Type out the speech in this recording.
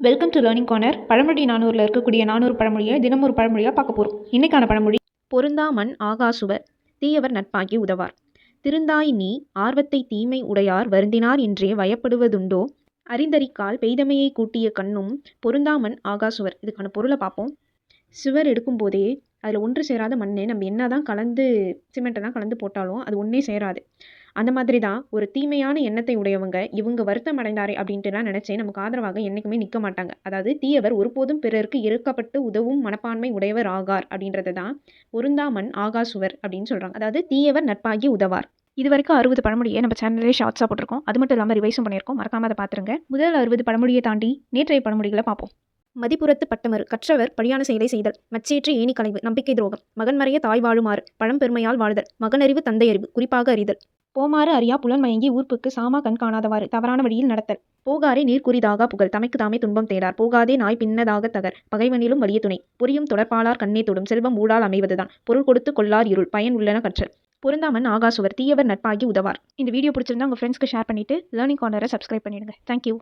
Welcome to learning corner. பழமொழி 400ல் இருக்கக்கூடிய 400 பழமொழியை தினம் ஒரு பழமொழியாக பார்க்க போகிறோம். இன்னைக்கான பழமொழி, பொருந்தா மண் ஆகாசுவர், தீயவர் நட்பாகி உதவார். திருந்தாய் நீ ஆர்வத்தை தீமை உடையார் வருந்தினார் என்றே வயப்படுவதுண்டோ, அறிந்தறிக்கால் பெய்தமையை கூட்டிய கண்ணும் பொருந்தாமண் ஆகாசுவர். இதுக்கான பொருளை பார்ப்போம். சுவர் எடுக்கும் போதே அதில் ஒன்று சேராத மண் நம்ம என்ன தான் கலந்து சிமெண்ட்டை தான் கலந்து போட்டாலும் அது ஒன்றே சேராது. அந்த மாதிரி தான் ஒரு தீமையான எண்ணத்தை உடையவங்க இவங்க வருத்தம் அடைந்தாரே அப்படின்ட்டுலாம் நினச்சே நமக்கு ஆதரவாக என்றைக்குமே நிற்க மாட்டாங்க. அதாவது தீயவர் ஒருபோதும் பிறருக்கு இறுக்கப்பட்டு உதவும் மனப்பான்மை உடையவர் ஆகார் அப்படின்றது தான் பொருந்தா மண் ஆகாசுவர் அப்படின்னு சொல்கிறாங்க. அதாவது தீயவர் நட்பாகி உதவார். இது வரைக்கும் 60 பழமொழியை நம்ம சேனல்லே ஷார்ட்ஸாக போட்டிருக்கோம். அது மட்டும் இல்லாமல் ரிவைஸும் பண்ணியிருக்கோம். மறக்காம அதை பார்த்துருங்க. முதல் 60 பழமொழியை தாண்டி நேற்றைய பழமொழிகளை பார்ப்போம். மதிப்புறத்து பட்டமறு, கற்றவர் பழியான செயலை செய்தல், மச்சேற்றி ஏணி களைவு, நம்பிக்கை துரோகம், மகன் மறைய தாய் வாழுமாறு, பழம்பெருமையால் வாழ்தல், மகனறிவு தந்தை அறிவு, குறிப்பாக அறிதல், போமாறு அறியா புலன் மயங்கி ஊர்ப்புக்கு சாமா கண் காணாதவாறு, தவறான வழியில் நடத்தல், போகாரே நீர் குறிதாக புகழ், தமைக்கு தாமே துன்பம் தேடார், போகாதே நாய் பின்னதாக தகர், பகைவனிலும் வலிய துணை, புரியும் தொடர்பாளார் கண்ணே தொடும், செல்வம் ஊடால் அமைவதுதான், பொருள் கொடுத்து கொள்ளார் இருள், பயன் உள்ளன கற்றல். பொருந்தாமன் ஆகாசுவர், தீயவர் நட்பாகி உதவார். இந்த வீடியோ பிடிச்சிருந்தா உங்கள் ஃப்ரெண்ட்ஸ்க்கு ஷேர் பண்ணிட்டு லேர்னிங் கார்னரை சப்ஸ்கிரைப் பண்ணிடுங்க. தேங்க்யூ.